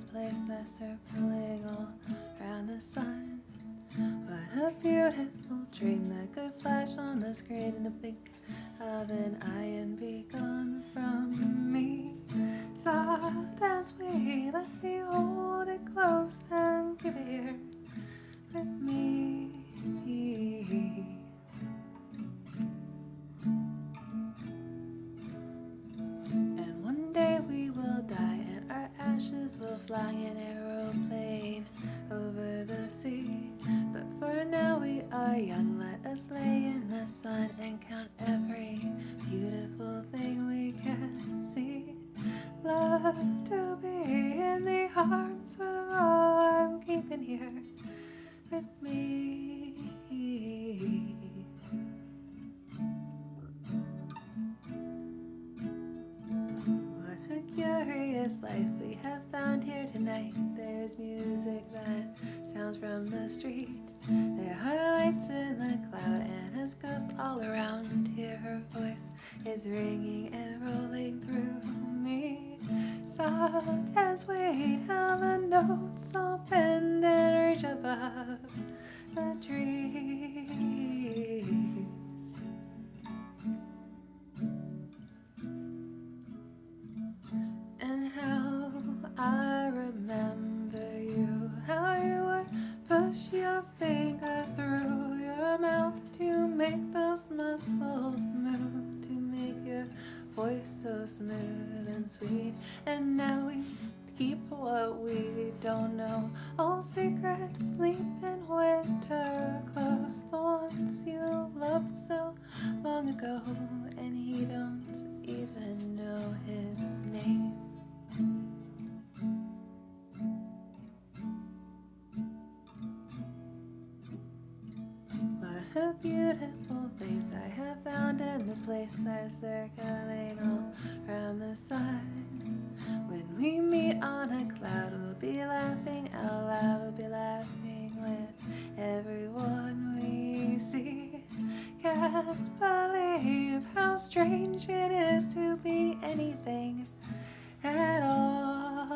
this place that's circling all around the sun. What a beautiful dream that could flash on the screen in the blink of an eye and be gone from me. Soft and sweet, let me hold it close and keep it here with me. And one day we will die and our ashes will fly in aeroplane over the sea. But for now we are young, let us lay in the sun and count every beautiful thing we can see. Love to be in the arms of all I'm keeping here with me. What a curious life we have found here tonight. There's music that sounds from the street. There are lights in the cloud and as ghosts all around. Here her voice is ringing and rolling through me. Soft and sweet, how the notes all bend and reach above the trees. And how I remember you, how you would push your fingers through your mouth to make those muscles move, to make your voice so smooth and sweet. And now we keep what we don't know, all secrets sleep in winter clothes. The ones you loved so long ago, and he don't even know his name. What a beautiful place I have found in this place that's circling all around the sun. When we meet on a cloud, we'll be laughing out loud, we'll be laughing with everyone we see. Can't believe how strange it is to be anything at all.